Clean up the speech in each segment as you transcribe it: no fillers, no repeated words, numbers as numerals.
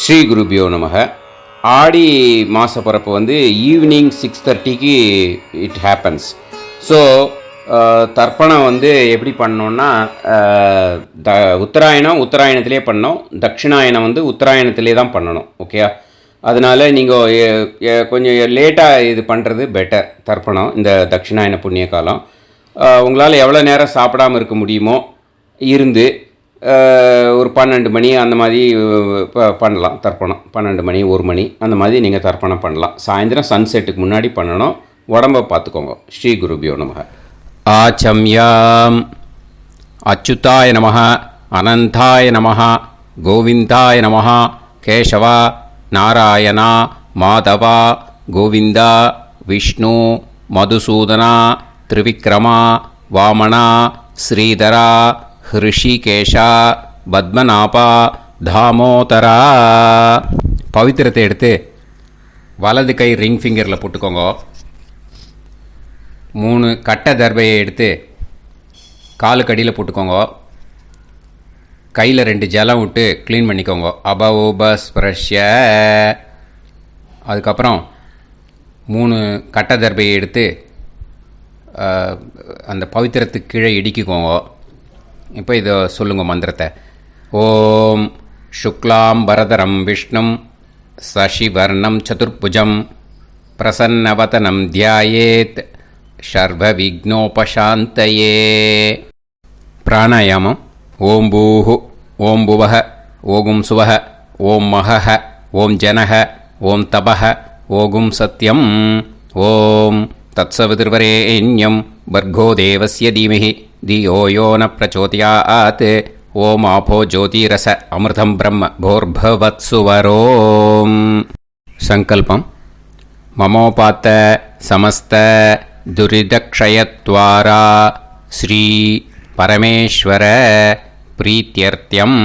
ஸ்ரீ குருபியோ நமக. ஆடி மாத பிறப்பு வந்து ஈவினிங் 6:30க்கு இட் ஹேப்பன்ஸ். ஸோ தர்ப்பணம் வந்து எப்படி பண்ணோன்னா, உத்தராயணத்திலே பண்ணோம், தட்சிணாயனம் வந்து உத்தராயணத்திலே தான் பண்ணணும். ஓகே, அதனால் நீங்கள் கொஞ்சம் லேட்டாக இது பண்ணுறது பெட்டர். தர்ப்பணம் இந்த தட்சிணாயன புண்ணிய காலம் உங்களால் எவ்வளோ நேரம் சாப்பிடாமல் இருக்க முடியுமோ இருந்து ஒரு 12 மணி அந்த மாதிரி பண்ணலாம் தர்ப்பணம். 12 மணி 1 மணி அந்த மாதிரி நீங்கள் தர்ப்பணம் பண்ணலாம். சாயந்தரம் சன்செட்டுக்கு முன்னாடி பண்ணணும். உடம்பை பார்த்துக்கோங்க. ஸ்ரீ குருபியோ நமக. ஆச்சம்யாம். அச்சுதாய நமஹ, அனந்தாய நமஹ, கோவிந்தாய நமஹ, கேசவா, நாராயணா, மாதவா, கோவிந்தா, விஷ்ணு, மதுசூதனா, திரிவிக்ரமா, வாமனா, ஸ்ரீதரா, ஹிருஷிகேஷா, பத்மநாபா, தாமோதரா. பவித்திரத்தை எடுத்து வலது கை ரிங் ஃபிங்கரில் போட்டுக்கோங்க. 3 கட்டை தர்பையை எடுத்து காலுக்கடியில் போட்டுக்கோங்க. கையில் 2 ஜலம் விட்டு க்ளீன் பண்ணிக்கோங்க. அபவோபஸ்பிரஷ்ய. அதுக்கப்புறம் 3 கட்டை தர்பையை எடுத்து அந்த பவித்திரத்துக்கு கீழே இடிக்கிக்கோங்க. இப்போ இதை சொல்லுங்க மந்திரத்தை. ஓம் சுக்லாம் பரதரம் விஷ்ணும் சசிவர்ணம் சதுர்புஜம் பிரசன்னவதனம் தியாயேத் சர்வ விக்னோபசாந்தயே. பிராணாயாமம். ஓம் பூஹு, ஓம் புவஹ, ஓகும் சுவஹ, ஓம் மஹஹ, ஓம் ஜனஹ, ஓம் தபஹ, ஓகும் சத்யம். ஓம் தத்சவிதுர்வரேண்யம் வர்கோ தேவஸ்ய தீமஹி தியோ யோ ந பிரச்சோதயாத். ஓம் ஆபோ ஜோதிரச அமிர்தம் பிரம்ம போர்பவத்சுவரோம். சங்கல்பம். மமோபாத்த சமஸ்த துரிதக்ஷயத்வாரா ஸ்ரீ பரமேஸ்வர பிரீத்யர்த்தியம்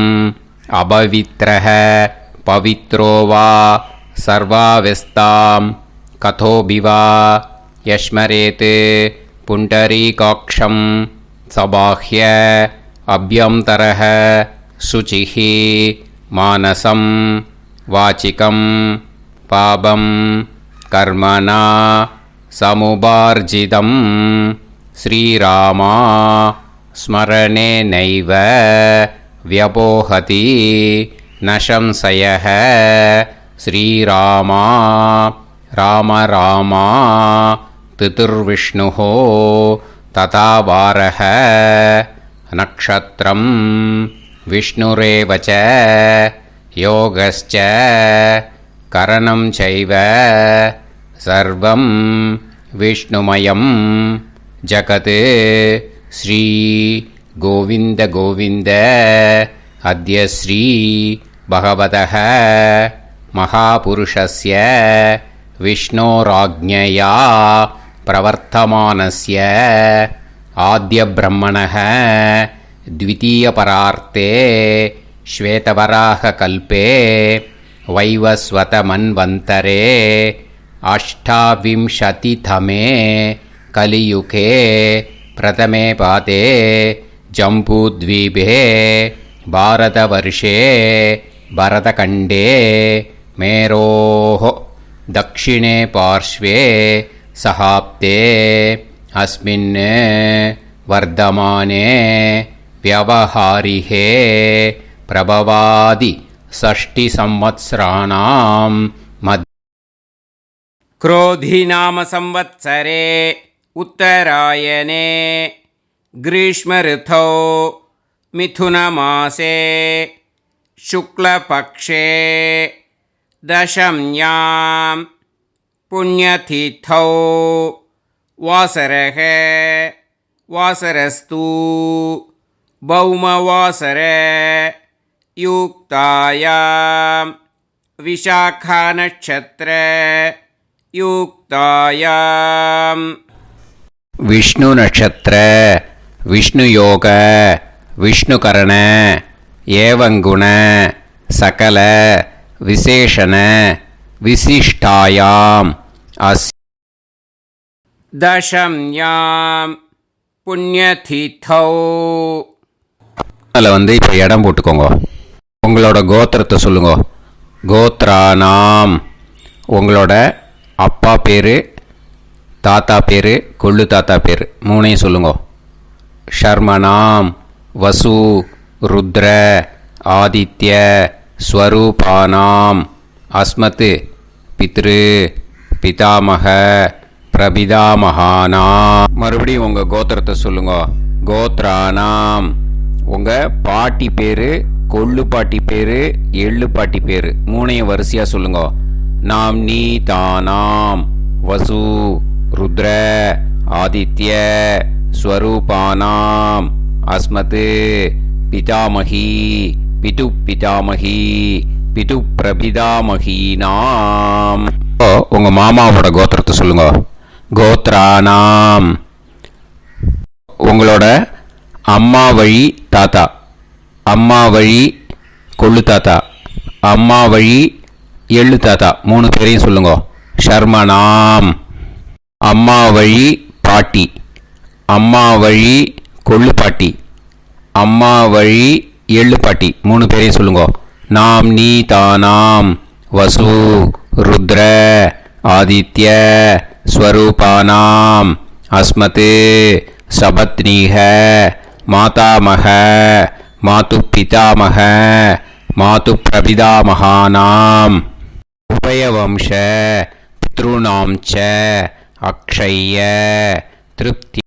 அபவித்ரஹ பவித்ரோ வா சர்வாவஸ்தாம் கதோபிவா யஸ்மரேத் புண்டரீகாக்ஷம் சபாஹ்ய அப்யந்தரஹ சுசிஹ மானசம் வாசிகம் பாபம் கர்மணா சமுபார்ஜிதம் ஸ்ரீராமா ஸ்மரணேனைவ வ்யபோஹதி நசம்சயஹ. ஸ்ரீராமா ராம ராமா திதிர்விஷ்ணுஹோ ததா வாரஹ. நக்ஷத்ரம் விஷ்ணுரேவச யோகஸ்ச கரணம் சைவ சர்வம் விஷ்ணுமயம் ஜகத். ஸ்ரீ கோவிந்த கோவிந்த. அத்ய ஸ்ரீ பகவதः மகாபுருஷஸ்ய விஷ்ணோராஜ்ஞயா பிரவர்த்தமானஸ்ய ஆத்ய பிரம்மணः த்விதீயபரார்த்தே ஸ்வேதவராக கல்பே வைவஸ்வத மன்வந்தரே அஷ்டாவிம்சதிதமே கலியுகே பிரதமே பாதே ஜம்பூத்வீபே பாரதவர்ஷே பரதகண்டே மேரோः தக்ஷிணே பார்ஷ்வே சஹாப்தே அஸ்மின் வர்தமானே வியவஹாரிஹே பிரபவாதி ஷஷ்டி சம்வத்சராணாம் மத். क्रोधी नाम संवत्सरे उत्तरायणे ग्रीष्म ऋतौ मिथुनमासे शुक्लपक्षे दशम्यां पुण्यतिथौ वासरः वासरस्तु भौमवासर युक्तायां विशाखानक्षत्र युक्तायां விஷ்ணு நட்சத்திர, விஷ்ணு யோக, விஷ்ணுகரண, ஏவங்குண, சகல விசேஷண விசிஷ்டாயாம் அஸ். दशम्यां पुण्यतिथौ. அதில் இப்போ இடம் போட்டுக்கோங்க. உங்களோட கோத்திரத்தை சொல்லுங்க. கோத்ரானாம் உங்களோட அப்பா பேர், தாத்தா பேர், கொள்ளு தாத்தா பேர் மூணையும் சொல்லுங்க. ஷர்மனாம் வசு ருத்ர ஆதித்ய ஸ்வரூபானாம் அஸ்மத் பித்ரு பிதாமக பிரபிதாமகானாம். மறுபடியும் உங்கள் கோத்திரத்தை சொல்லுங்க. கோத்ரானாம் உங்கள் பாட்டி பேர், கொள்ளு பாட்டி பேர், எள்ளு பாட்டி பேர் மூணையும் வரிசையாக சொல்லுங்க. நாம் நீ தானாம் வசு ருத்ர ஆதித்ய ஸ்வரூபானாம் அஸ்மத் பிதாமகி பிது பிதாமகி பிது பிரபிதாமகீனாம். உங்கள் மாமாவோட கோத்திரத்தை சொல்லுங்க. கோத்ரானாம் உங்களோட அம்மா வழி தாத்தா, அம்மா வழி கொள்ளு தாத்தா, அம்மா வழி எள்ளு தாத்தா மூணு பேரையும் சொல்லுங்க. ஷர்மனாம் அம்மா வழி பாட்டி, அம்மா வழி கொள்ளு பாட்டி, அம்மா வழி எள்ளு பாட்டி மூணு பேரையும் சொல்லுங்க. நாம் நீ தானாம் வசு ருத்ர ஆதித்ய ஸ்வரூபானாம் அஸ்மத் சபத்னீக மாதாமக மாது பிதாமக மாது பிரபிதாமகானாம் உபயவம்ச பித்ருணாம் ச அக்ஷய திருப்தி.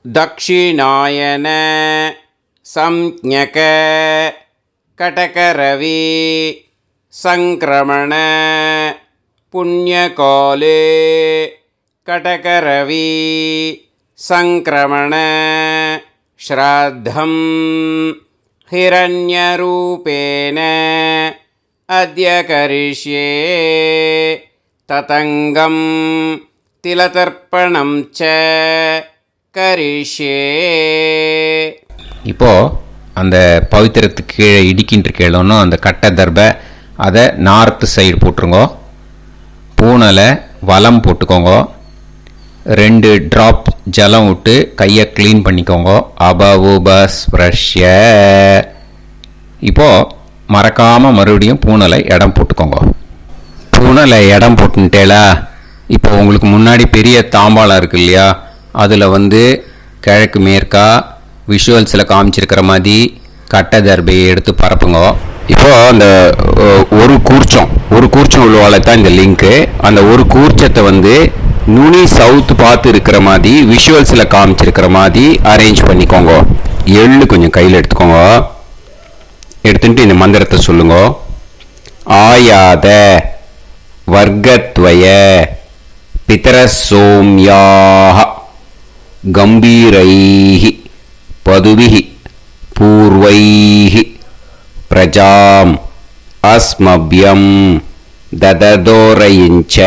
दक्षिणायन संज्ञक कटकरवि संक्रमण पुण्यकाले कटकरवि संक्रमण श्राद्धं हिरण्यरूपेण अद्य करिष्ये ततंगं तिलतर्पणं च கரிஷே. இப்போது அந்த பவித்திரத்துக்கு கீழே இடிக்கின்ற கீழே அந்த கட்டை தர்பை அதை நார்த்து சைடு போட்டுருங்க. பூனலை வலம் போட்டுக்கோங்க. 2 ட்ராப் ஜலம் விட்டு கையை க்ளீன் பண்ணிக்கோங்க. அபவுபஸ்ப்ரஷ்ய. இப்போது மறக்காமல் மறுபடியும் பூனலை இடம் போட்டுக்கோங்க. பூனலை இடம் போட்டுட்டேலா. இப்போ உங்களுக்கு முன்னாடி பெரிய தாம்பாளம் இருக்கு இல்லையா, அதில் கிழக்கு மேற்கா விஷுவல்ஸில் காமிச்சிருக்கிற மாதிரி கட்டை தர்பையை எடுத்து பரப்புங்க. இப்போது அந்த ஒரு கூர்ச்சம் உள்ளவால தான் இந்த லிங்க்கு. அந்த ஒரு கூர்ச்சத்தை நுனி சவுத்து பார்த்து இருக்கிற மாதிரி விஷுவல்ஸில் காமிச்சிருக்கிற மாதிரி அரேஞ்ச் பண்ணிக்கோங்க. எள்ளு கொஞ்சம் கையில் எடுத்துக்கோங்க. எடுத்துட்டு இந்த மந்திரத்தை சொல்லுங்க. ஆயாத வர்க்கத்வய பிதரசோம்யாக கம்பீரைஹி பதுவிஹி பூர்வைஹி பிரஜாம் அஸ்மப்யம் தததோரயிஞ்ச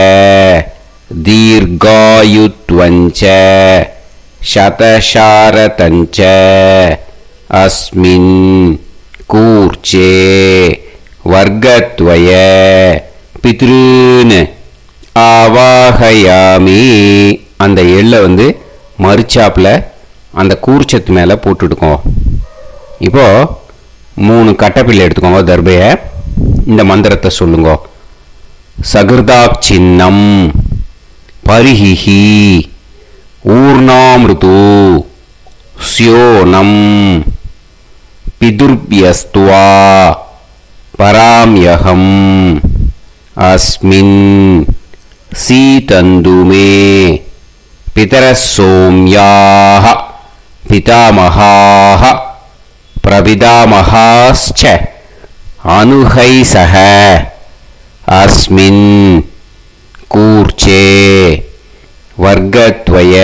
தீர்காயுத்வஞ்ச சதசாரதஞ்ச அஸ்மின் கூர்ச்சே வர்க்கத்வய பித்ருன் ஆவாஹயாமி. அந்த எள்ளை மறுச்சாப்பில் அந்த கூர்ச்சத்து மேலே போட்டுடுக்கோம். இப்போது 3 கட்டைப்பிள்ளை எடுத்துக்கோங்க. தர்பையை இந்த மந்திரத்தை சொல்லுங்க. சகிருதாப் சின்னம் பரிஹிஹி ஊர்ணாமிருது ஸ்யோனம் பிதுர்பியஸ்துவா பராம்யகம் அஸ்மின் சீதந்துமே பிதரசோம்யாக பிதாமகாः பிரபிதாமகாश्च அனுஹைசஹ அஸ்மின் கூர்ச்சே வர்க்கத்வய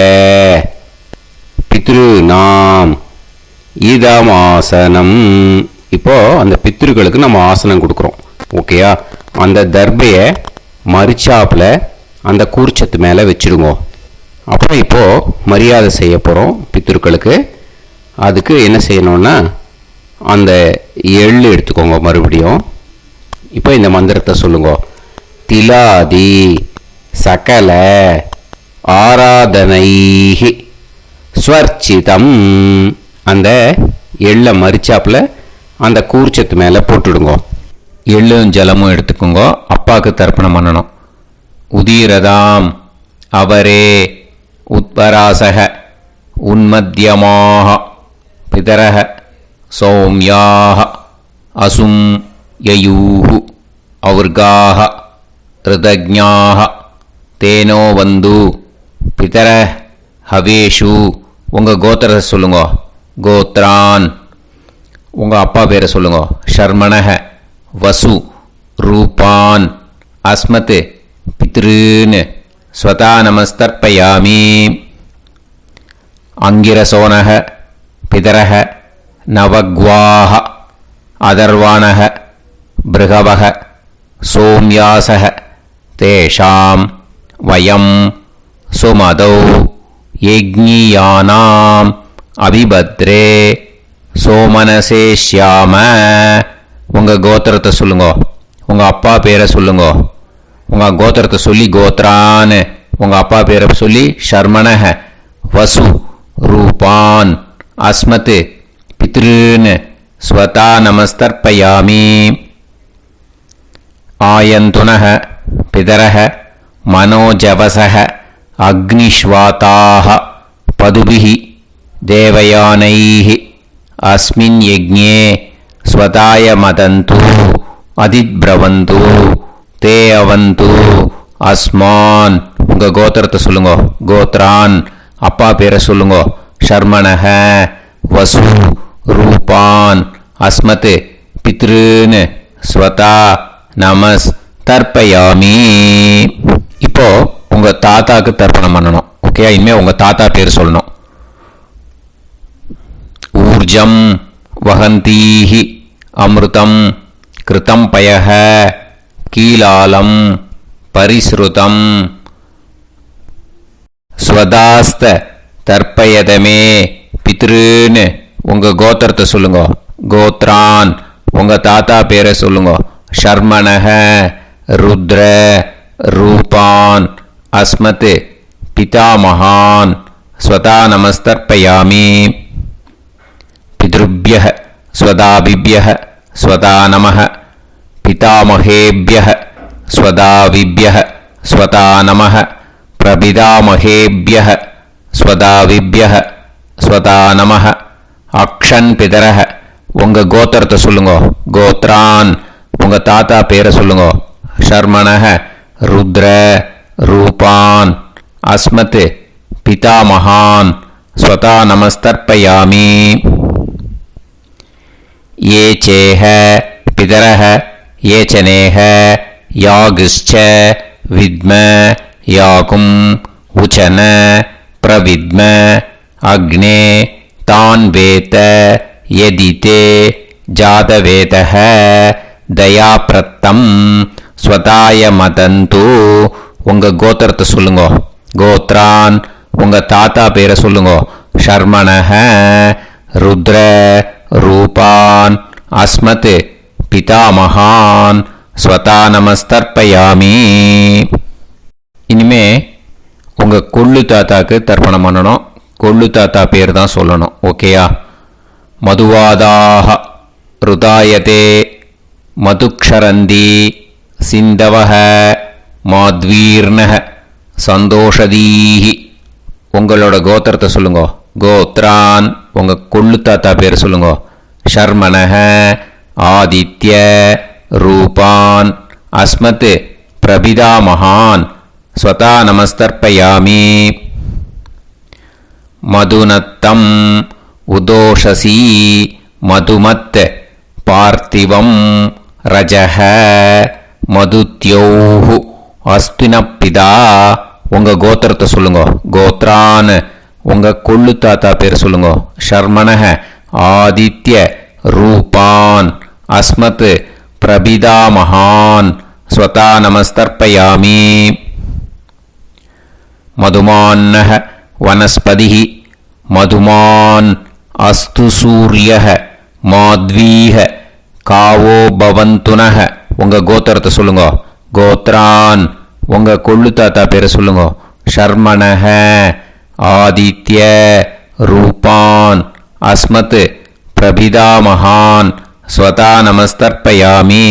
பித்ருநாம் இதமாசனம். இப்போது அந்த பித்ருக்களுக்கு நம்ம ஆசனம் கொடுக்குறோம். ஓகேயா? அந்த தர்பையை மறுச்சாப்பில் அந்த கூர்ச்சத்து மேலே வச்சுடுங்க. அப்புறம் இப்போது மரியாதை செய்ய போகிறோம் பித்ருக்களுக்கு. அதுக்கு என்ன செய்யணும்னா அந்த எள்ளு எடுத்துக்கோங்க. மறுபடியும் இப்போ இந்த மந்திரத்தை சொல்லுங்க. திலாதி சகல ஆராதனைஹி ஸ்வர்ச்சிதம். அந்த எள்ளை மரிச்சாப்பில் அந்த கூர்ச்சத்து மேலே போட்டுடுங்க. எள்ளும் ஜலமும் எடுத்துக்கோங்க. அப்பாவுக்கு தர்ப்பணம் பண்ணணும். உதீரதாம் அவரே உத்பராசக உன்மத்யமாக பிதரக சௌமியாக அசும் யயூஹு ஔர்காக ரிதஜ்ஞாக தேனோ வந்து பிதர ஹவேஷு. உங்கள் கோத்திரத்தை சொல்லுங்க. கோத்ரான் உங்கள் அப்பா பேரை சொல்லுங்க. ஷர்மணக வசு ரூபான் அஸ்மத் பித்ருன்னு ஸ்வதா நமஸ்தர்ப்பயாமி. அங்கிரசோனக பிதரக நவக்வாக அதர்வாணக பிருகவக சோம்யாசக தேஷாம் வயம் சுமதௌ யஜ்ஞியானாம் அபிபத்ரே சோமனசேஷ்யாம. உங்கள் கோத்திரத்தை சொல்லுங்க. உங்கள் அப்பா பேரை சொல்லுங்க. உங்கள் கோத்திரத்தை சொல்லி கோத்ரான்னு உங்கள் அப்பா பேரை சொல்லி ஷர்மணக வசு ரூபான் அஸ்மத் பித்ருன்னு ஸ்வதா நமஸ்தர்ப்பயாமி. ஆயந்துனக பிதரக மனோஜவசக அக்னிஷ்வாதாக பதுபிஹி தேவயானைஹி அஸ்மின் யஜ்ஞே ஸ்வதாய மதந்து அதித்ப்ரவந்து தே அவந்து அஸ்மான். உங்கள் கோத்திரத்தை சொல்லுங்க. கோத்ரான் அப்பா பேரை சொல்லுங்க. ஷர்மணக வசு ரூபான் அஸ்மத் பித்ருன்னு ஸ்வதா நமஸ் தர்ப்பயாமி. இப்போ உங்கள் தாத்தாக்கு தர்ப்பணம் பண்ணணும். ஓகே, இனிமேல் உங்கள் தாத்தா பேர் சொல்லணும். ஊர்ஜம் வகந்தீஹி அமிர்தம் கிருதம் பயஹ கீலாலம் பரிஸ்ருதம் ஸ்வதாஸ்த தர்ப்பயதமே பித்ருன்னு உங்கள் கோத்திரத்தை சொல்லுங்க. கோத்ரான் உங்கள் தாத்தா பேரை சொல்லுங்க. ஷர்மணக ருத்ர ரூபான் அஸ்மத் பிதாமகான் ஸ்வதா நமஸ்தர்ப்பயாமி. பித்ருப்யः ஸ்வதாபிப்யः ஸ்வதா நமः பிதாமகேப்யः ஸ்வதாவிப்யः ஸ்வதா நமः பிரபிதாமகேப்யः ஸ்வதாவிப்யः ஸ்வதா நமः. அக்ஷன் பிதரக உங்கள் கோத்திரத்தை சொல்லுங்க. கோத்ரான் உங்கள் தாத்தா பேரை சொல்லுங்க. ஷர்மணக ருத்ர ரூபான் அஸ்மத் பிதாமகான் ஸ்வதா நமஸ்தர்ப்பயாமி. ये चेह पितरः ये च नेह यागश्च विद्म याकुं उचन प्रविद्म अग्ने तान् वेत यदिते जातवेतः दयाप्रत्तं स्वताय मदन्तु. உங்கள் கோத்திரத்தை சொல்லுங்க. கோத்ரான் உங்கள் தாத்தா பேரை சொல்லுங்க. ஷர்மணக ருத்ர ரூபான் அஸ்மத் பிதாமகான் ஸ்வதா நமஸ்தர்ப்பயாமி. இனிமே உங்கள் கொள்ளு தாத்தாக்கு தர்ப்பணம் பண்ணணும். கொள்ளு தாத்தா பேர் தான் சொல்லணும். ஓகேயா? மதுவாதாக ருதாயதே மதுக்ஷரந்தி சிந்தவஹ மாத்வீர்ணஹ சந்தோஷதீஹி. உங்களோட கோத்திரத்தை சொல்லுங்க. கோத்ரான் உங்கள் கொள்ளு தாத்தா பேர் சொல்லுங்க. ஷர்மணஹ ஆதித்ய ரூபான் அஸ்மத் பிரபிதாமகான் ஸ்வதா நமஸ்தர்ப்பயாமி. மதுநத்தம் உதோஷசி மதுமத் பார்த்திவம் ரஜஹ மதுத்யோஹு அஸ்தினப்பிதா. உங்கள் கோத்திரத்தை சொல்லுங்க. கோத்ரான் உங்கள் கொள்ளு தாத்தா பேர் சொல்லுங்க. ஷர்மணஹ ஆதித்ய ரூபான் அஸ்மத் பிரபிதாமகான் ஸ்வதா நமஸ்தர்ப்பயாமி. மதுமான்னஹ வனஸ்பதிः மதுமான் அஸ்து சூரியः மாத்வீஹ காவோ பவந்துனஹ. உங்கள் கோத்திரத்தை சொல்லுங்க. கோத்ரான் உங்கள் கொள்ளு தாத்தா பேரை சொல்லுங்க. ஷர்மணஹ ஆதித்ய ரூபான் அஸ்மத் பிரபிதாமகான் ஸ்வதா நமஸ்தர்ப்பயாமி.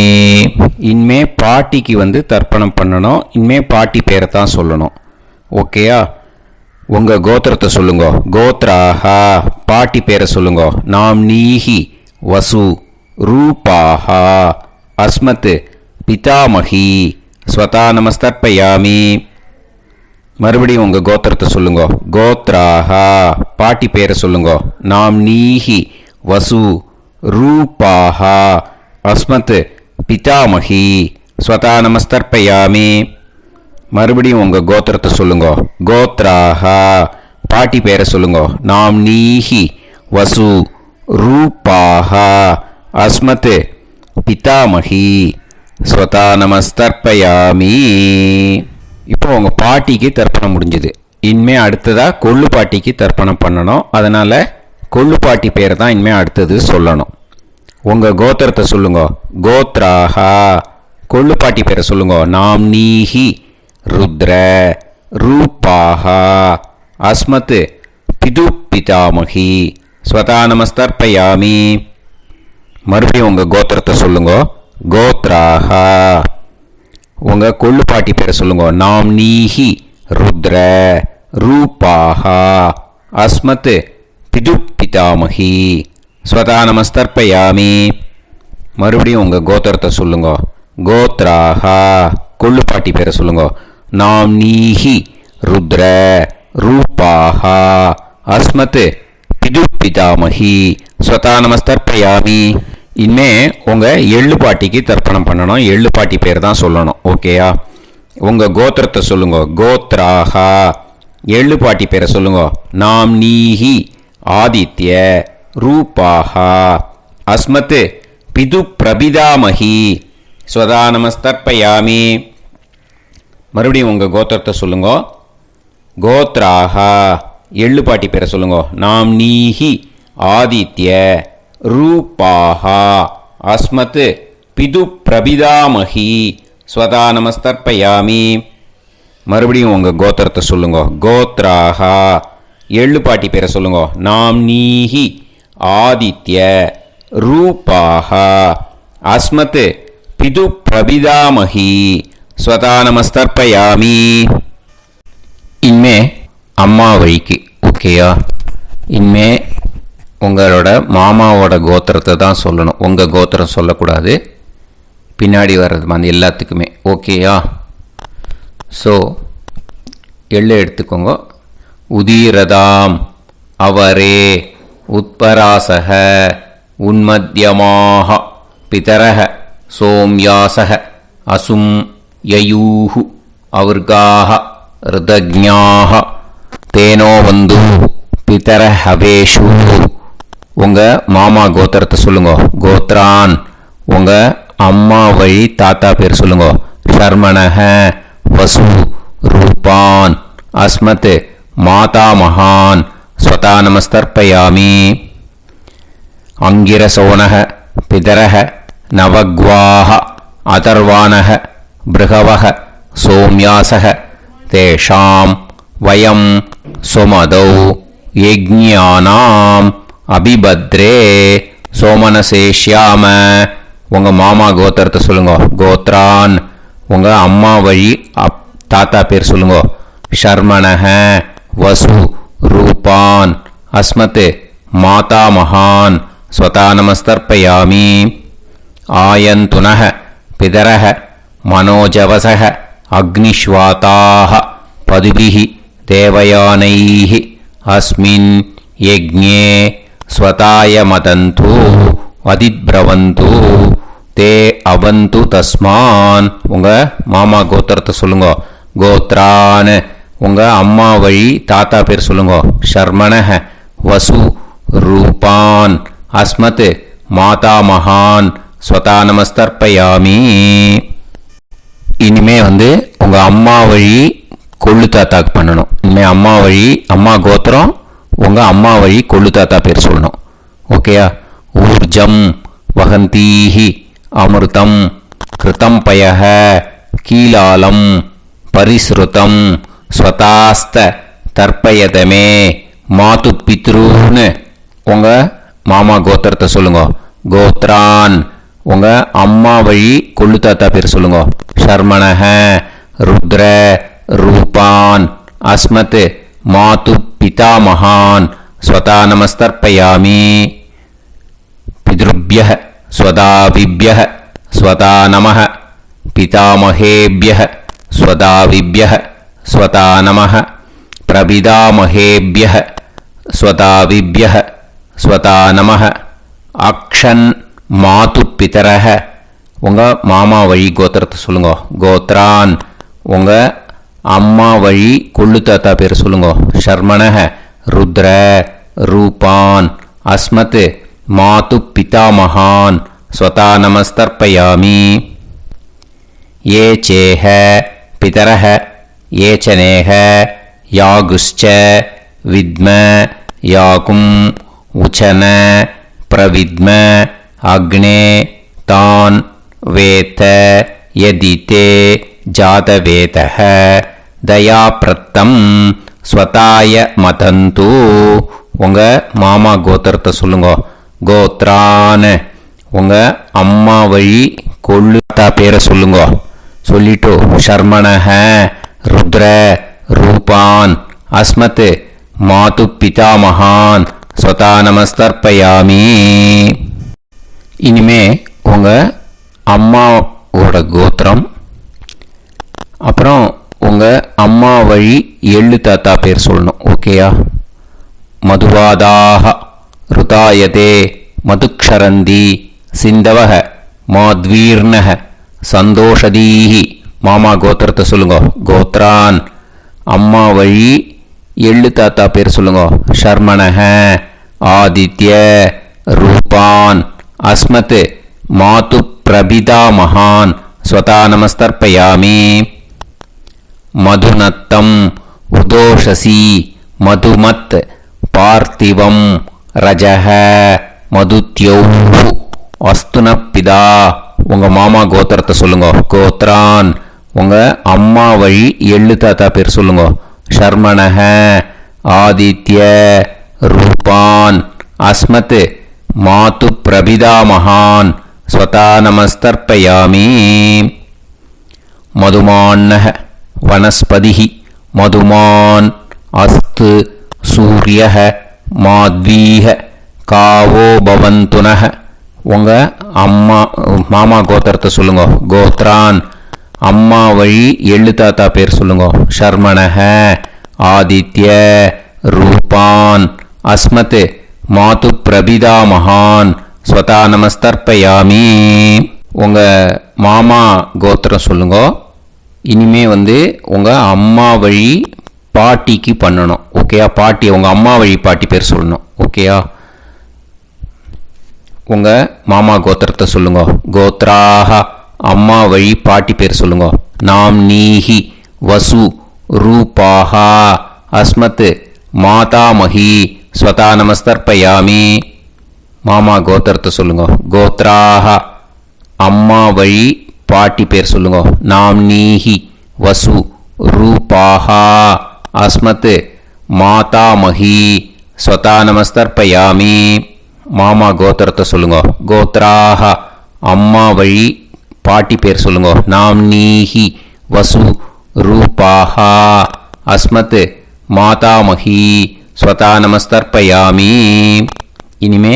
இனிமே பாட்டிக்கு தர்ப்பணம் பண்ணணும். இனிமே பாட்டி பேரை தான் சொல்லணும். ஓகேயா? உங்கள் கோத்திரத்தை சொல்லுங்க. கோத்ராஹா. பாட்டி பேரை சொல்லுங்க. நாம் நீஹி வசு ரூபாஹா அஸ்மத் பிதாமகி ஸ்வதா நமஸ்தர்ப்பயாமி. மறுபடியும் உங்கள் கோத்திரத்தை சொல்லுங்க. கோத்ராஹா. பாட்டி பேரை சொல்லுங்க. நாம் நீஹி வசு ரூபாஹா அஸ்மத் பிதாமகி ஸ்வதா நமஸ்தர்ப்பயாமி. மறுபடியும் உங்கள் கோத்திரத்தை சொல்லுங்க. கோத்ராஹா. பாட்டி பேரை சொல்லுங்க. நாம் நீஹி வசு ரூபாஹா அஸ்மத் பிதாமகி ஸ்வதா நமஸ்தர்ப்பயாமி. இப்போ உங்கள் பாட்டிக்கு தர்ப்பணம் முடிஞ்சுது. இனிமே அடுத்ததாக கொள்ளு பாட்டிக்கு தர்ப்பணம் பண்ணணும். அதனால் கொள்ளு பாட்டி பேரை தான் இனிமே அடுத்தது சொல்லணும். உங்கள் கோத்திரத்தை சொல்லுங்க. கோத்ராஹா. கொள்ளு பாட்டி பேரை சொல்லுங்க. நாம் நீஹி ருத்ர ரூபாஹா அஸ்மத் பிது பிதாமகி ஸ்வதா நமஸ்தர்ப்பயாமி. மறுபடியும் உங்கள் கோத்திரத்தை சொல்லுங்க. கோத்ராஹா. உங்கள் கொள்ளு பாட்டி பேரை சொல்லுங்க. நாம் நீஹி ருத்ர ரூபாஹா அஸ்மத் பிது பிதாமகி ஸ்வதா நமஸ்தர்ப்பயாமி. மறுபடியும் உங்கள் கோத்திரத்தை சொல்லுங்க. கோத்ராஹா. கொள்ளு பாட்டி பேரை சொல்லுங்க. நாம் நீஹி ருத்ர ரூபாஹா அஸ்மத் பிது பிதாமகி ஸ்வதா நமஸ்தர்ப்பயாமி. இனிமே உங்கள் எள்ளு பாட்டிக்கு தர்ப்பணம் பண்ணணும். எள்ளு பாட்டி பேர் தான் சொல்லணும். ஓகேயா? உங்கள் கோத்திரத்தை சொல்லுங்க. கோத்ராஹா. எள்ளு பாட்டி பேரை சொல்லுங்க. நாம் நீஹி ஆதித்ய ரூபாஹா அஸ்மத் பிது பிரபிதாமகி ஸ்வதா நமஸ்தர்ப்பயாமி. மறுபடியும் உங்கள் கோத்திரத்தை சொல்லுங்க. கோத்ராஹா. எள்ளு பாட்டி பேரை சொல்லுங்க. நாம் நீஹி ஆதித்ய ரூபாஹா அஸ்மத் பிது பிரபிதாமகி ஸ்வதா நமஸ்தர்ப்பயாமி. மறுபடியும் உங்கள் கோத்திரத்தை சொல்லுங்க. கோத்ராஹா. எள்ளு பாட்டி பேரை சொல்லுங்க. நாம் நீஹி ஆதித்ய ரூபாஹா அஸ்மத் பிது பிரபிதாமகி ஸ்வதா நமஸ்தர்ப்பயாமி. இனிமே அம்மா வழிக்கு. ஓகேயா? இனிமே உங்களோட மாமாவோட கோத்திரத்தை தான் சொல்லணும். உங்கள் கோத்திரம் சொல்லக்கூடாது. பின்னாடி வர்றது எல்லாத்துக்குமே. ஓகேயா? ஸோ எள்ளு எடுத்துக்கோங்க. உதீரதாம் அவரே உத்பராசக உன்மத்யமாக பிதரக சோம்யாசக அசும் யயூஹு அவர்காஹ ருதஜ்ஞாஹ தேனோ வந்து பிதர ஹவேஷு. உங்கள் மாமா கோத்திரத்தை சொல்லுங்க. கோத்ரான். உங்கள் அம்மா வழி தாத்தா பேர் சொல்லுங்க. ஷர்மணஹ வசு ரூபான் அஸ்மத் மாதா மகான் ஸ்வதா நமஸ்தர்ப்பயாமி. அங்கிரசோனஹ பிதரஹ நவக்வாஹ அதர்வானஹ பிருகவஹ சோம்யாசஹ தேஷாம் வயம் சுமதௌ யஜ்ஞானாம் அபிபத்ரே சோமனசேஷ்யாம. உங்கள் மாமா கோத்திரத்தை சொல்லுங்க. கோத்ரான். உங்கள் அம்மா வழி தாத்தா பேர் சொல்லுங்க. ஷர்மணஹ வசு ரூபான் அஸ்மத் மாதா மகான் ஸ்வதா நமஸ்தர்ப்பயாமி. ஆயந்துனஹ பிதரஹ மனோஜவசஹ அக்னிஷ்வாதாஹ பதுபிஹி தேவயானைஹ அஸ்மின் யஜ்ஞே ஸ்வதாய மதந்து அதிப்ரவந்து தே அவந்து தஸ்மான். உங்கள் மாமா கோத்திரத்தை சொல்லுங்க. கோத்ரான். உங்கள் அம்மா வழி தாத்தா பேர் சொல்லுங்க. ஷர்மணஹ வசு ரூபான் அஸ்மத் மாதா மகான் ஸ்வதா நமஸ்தர்ப்பயாமி. இனிமே உங்கள் அம்மா வழி கொள்ளு தாத்தாக்கு பண்ணணும். இனிமேல் அம்மா வழி அம்மா கோத்திரம் உங்கள் அம்மா வழி கொள்ளு தாத்தா பேர் சொல்லணும். ஓகேயா? ஊர்ஜம் வகந்தீஹி அமிர்தம் கிருதம் பயஹ கீலாலம் பரிஸ்ருதம் ஸ்வதாஸ்த தர்ப்பயதமே மாது பித்ருன்னு. உங்கள் மாமா கோத்திரத்தை சொல்லுங்க. கோத்ரான். உங்கள் அம்மா வழி கொள்ளு தாத்தா பேர் சொல்லுங்க. ஷர்மணஹ ருத்ர ரூபான் அஸ்மத் மாது பிதாமகான் ஸ்வதா நமஸ்தர்ப்பயாமி. பித்ருப்யः ஸ்வதாவிப்யः ஸ்வதா நமः பிதாமகேப்யः ஸ்வதாவிப்யः ஸ்வதா நமः பிரபிதாமகேப்யः ஸ்வதாவிப்யः ஸ்வதா நமः. அக்ஷன் மாது பிதரஹ. உங்கள் மாமா வழி கோத்திரத்தை சொல்லுங்க. கோத்ரான். உங்கள் அம்மா வழி கொள்ளு தாத்தா பேர் சொல்லுங்க. ஷர்மணஹ ருத்ர ரூபான் அஸ்மத் மாது பிதாமகான் ஸ்வதா நமஸ்தர்ப்பயாமி. ये चेह पितरः ये च नेह यागुश्च विद्म याकुम् उचन प्रविद्म अग्ने तान् वेत यदिते जातवेतः दयाप्रत्तं स्वताय मतन्तु. உங்கள் மாமா கோத்திரத்தை சொல்லுங்க. கோத்ரான். உங்கள் அம்மா வழி கொள்ளு தாத்தா பேரை சொல்லுங்க. சொல்லிட்டு ஷர்மணஹ ருத்ர ரூபான் அஸ்மத் மாது பிதாமகான் ஸ்வதா நமஸ்தர்ப்பயாமி. இனிமே உங்கள் அம்மாவோட கோத்திரம், அப்புறம் உங்கள் அம்மா வழி எள்ளு தாத்தா பேர் சொல்லணும். ஓகேயா? மதுவாதாக ருதாயதே மதுக்ஷரந்தி சிந்தவக மாத்வீர்ணக சந்தோஷதீஹி. மாமா கோத்திரத்தை சொல்லுங்க. கோத்ரான். அம்மா வழி எள்ளு தாத்தா பேர் சொல்லுங்க. ஷர்மணஹ ஆதித்ய ரூபான் அஸ்மத் மாது பிரபிதாமகான் ஸ்வதா நமஸ்தர்ப்பயாமி. மதுநத்தம் உதோஷசி மதுமத் பார்த்திவம் ரஜஹ மதுத்யௌஹு அஸ்துனப்பிதா. உங்கள் மாமா கோத்திரத்தை சொல்லுங்க. கோத்ரான். உங்கள் அம்மா வழி எள்ளு தாத்தா பேர் சொல்லுங்க. ஷர்மணஹ ஆதித்ய ரூபான் அஸ்மத் மாது பிரபிதாமகான் ஸ்வதா நமஸ்தர்ப்பயாமி. மதுமான்னஹ வனஸ்பதிஹி மதுமான் அஸ்து சூரியஹ மாத்வீஹ காவோ பவந்துனஹ. உங்கள் மாமா கோத்திரத்தை சொல்லுங்க. கோத்ரான். அம்மா வழி எள்ளு தாத்தா பேர் சொல்லுங்க. ஷர்மணஹ ஆதித்ய ரூபான் அஸ்மத் மாது பிரபிதாமகான் ஸ்வதா நமஸ்தர்ப்பயாமி. உங்கள் மாமா கோத்திரம் சொல்லுங்க. இனிமே உங்கள் அம்மா வழி பாட்டிக்கு பண்ணணும். ஓகேயா? பாட்டி, உங்கள் அம்மா வழி பாட்டி பேர் சொல்லணும். ஓகேயா? உங்கள் மாமா கோத்திரத்தை சொல்லுங்க. கோத்ராஹ. அம்மா வழி பாட்டி பேர் சொல்லுங்க. நாம் நீஹி வசு ரூபாஹா அஸ்மத் மாதாமஹி ஸ்வதா நமஸ்தர்ப்பயாமி. மாமா கோத்திரத்தை சொல்லுங்க. கோத்ராஹ. அம்மா வழி பாட்டி பேர் சொல்லுங்க. நாம் நீஹி வசு ரூபாஹா அஸ்மத் மாதாமஹி ஸ்வதா நமஸ்தர்ப்பயாமி. மாமா கோத்திரத்தை சொல்லுங்க. கோத்ராஹ. அம்மா வழி பாட்டி பேர் சொல்லுங்க. நாம் நீஹி வசு ரூபாஹா அஸ்மத் மாதாமஹி ஸ்வதா நமஸ்தர்ப்பயாமி. இனிமே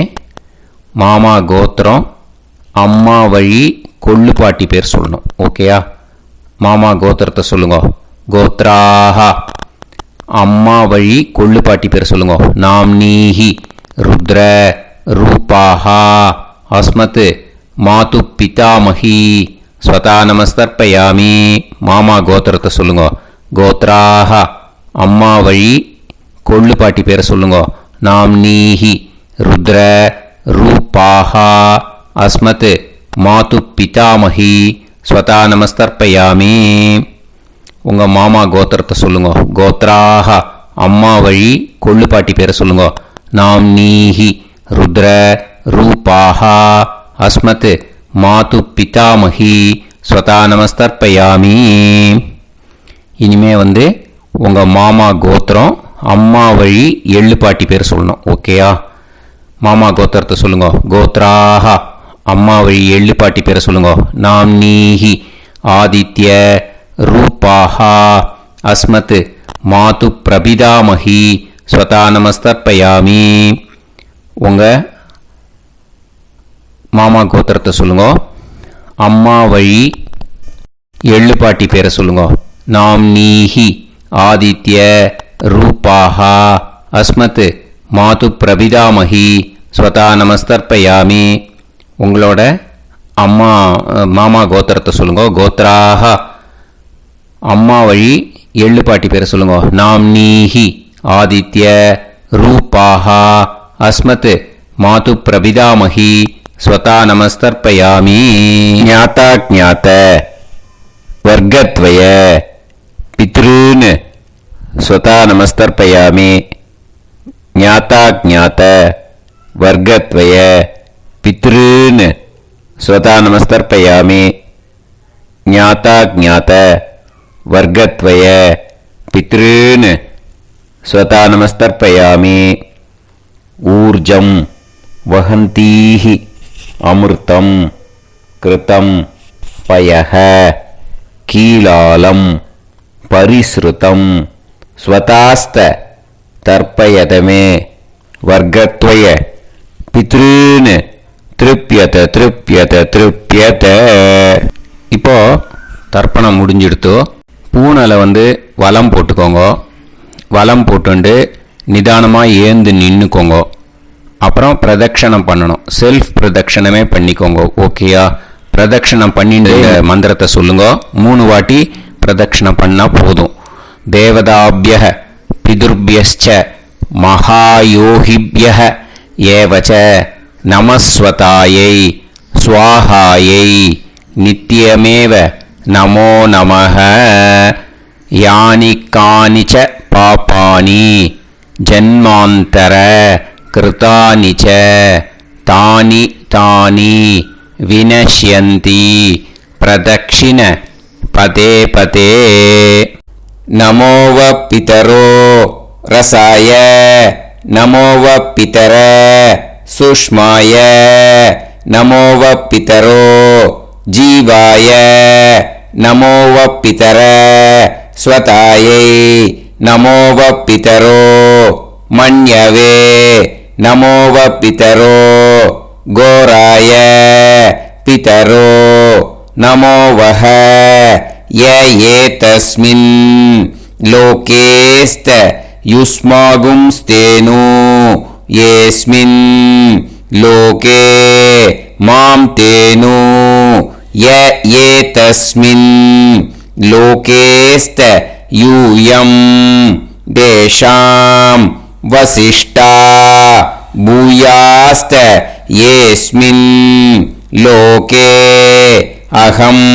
மாமா கோத்திரம், அம்மா வழி கொள்ளு பாட்டி பேர் சொல்லணும். ஓகேயா? மாமா கோத்திரத்தை சொல்லுங்க. கோத்ராஹ. அம்மா வழி கொள்ளு பாட்டி பேர் சொல்லுங்க. நாம் நீஹி ருத்ர ரூபாஹா அஸ்மத் மாது பிதாமஹி ஸ்வதா நமஸ்தர்ப்பயாமி. மாமா கோத்திரத்தை சொல்லுங்க. கோத்ராஹ. அம்மா வழி கொள்ளு பாட்டி பேரை சொல்லுங்க. நாம் நீஹி ருத்ர ரூபாஹா அஸ்மத் மாது பிதாமஹி ஸ்வதா நமஸ்தர்ப்பயாமி. உங்கள் மாமா கோத்திரத்தை சொல்லுங்க. கோத்ராஹ. அம்மா வழி கொள்ளு பாட்டி பேரை சொல்லுங்க. நாம் நீஹி ருத்ர ரூபாஹா அஸ்மத் மாது பிதாமஹி ஸ்வதா நமஸ்தர்ப்பயாமி. இனிமே உங்கள் மாமா கோத்திரம், அம்மா வழி எள்ளு பாட்டி பேர் சொல்லணும். ஓகேயா? மாமா கோத்திரத்தை சொல்லுங்க. கோத்ராஹா அம்மா வழி எள்ளு பாட்டி பேரை சொல்லுங்க. நாம்னீஹி ஆதித்ய ரூபாஹா அஸ்மத் மாது பிரபிதாமஹி ஸ்வதா நமஸ்தர்ப்பயாமி. உங்கள் மாமா கோத்திரத்தை சொல்லுங்க. அம்மா வழி எள்ளு பாட்டி பேரை சொல்லுங்க. நாம்னீஹி ஆதித்ய ரூபாஹா அஸ்மத் மாது பிரபிதாமஹி ஸ்வதா நமஸ்தர்ப்பயாமி. உங்களோட அம்மா மாமா கோத்திரத்தை சொல்லுங்க. கோத்ராஹா அம்மா வழி எள்ளு பாட்டி பேரை சொல்லுங்க. நாம்னீஹி ஆதித்ய ரூபாஹா அஸ்மத் மாது பிரபிதாமஹி ஸ்வதா நமஸ்தர்ப்பயாமி. ஞாதா ஞாத வர்க்கத்வய பித்ருன் ஸ்வதா நமஸ்தர்ப்பயாமி. ஞாதா ஞாத வர்க்கத்வய பித்ருன் ஸ்வதா நமஸ்தர்ப்பயாமி. ஞாதா ஞாத வர்க்கத்வய பித்ருன் ஸ்வதா நமஸ்தர்ப்பயாமி. ஊர்ஜம் வஹந்தீஹி அமிர்தம் கிருதம் பயஹ கீலாலம் பரிஸ்ருதம் ஸ்வதாஸ்த தர்ப்பயதமே வர்க்கத்வய பித்ருன் திருப்யத திருப்யத திருப்யத. இப்போ தர்ப்பணம் முடிஞ்சிடுத்தோ. பூனலை வலம் போட்டுக்கோங்க. வலம் போட்டுண்டு நிதானமாக ஏந்து நின்றுக்கோங்க. அப்புறம் பிரதட்சணம் பண்ணணும். செல்ஃப் பிரதட்சணமே பண்ணிக்கோங்க. ஓகேயா? பிரதட்சணம் பண்ணிட்டு மந்திரத்தை சொல்லுங்க. 3 வாட்டி பிரதட்சணம் பண்ணால் போதும். தேவதாபிய பிதுர்பியஸ்ச மகாயோகிபிய ஏவச்ச நமஸ்வதாயை ஸ்வாஹாயை நித்யமேவ நமோ நமஹ. யானி கானிச்ச பாபானி ஜன்மாந்தர கிருதானிச்ச தானி தானி வினஷ்யந்தி பிரதக்ஷிண பதே பதே. நமோவ பிதரோ ரசாய நமோவ பிதர சுஷ்மாய நமோவ பிதரோ ஜீவாய நமோவ பிதர ஸ்வதாயை நமோவ பிதரோ மன்யவே நமோவ பிதரோ கோராய பிதரோ நமோவஹ. ய ஏதஸ்மின் லோகேஸ்த யுஸ்மாகும்ஸ்தேனு ஏஸ்மின் லோகே மாம் தேனு. ய ஏதஸ்மின் லோகேஸ்த யூயம் தேஷாம் வசிஷ்டா பூயாஸ்த ஏஸ்மின் லோகே அகம்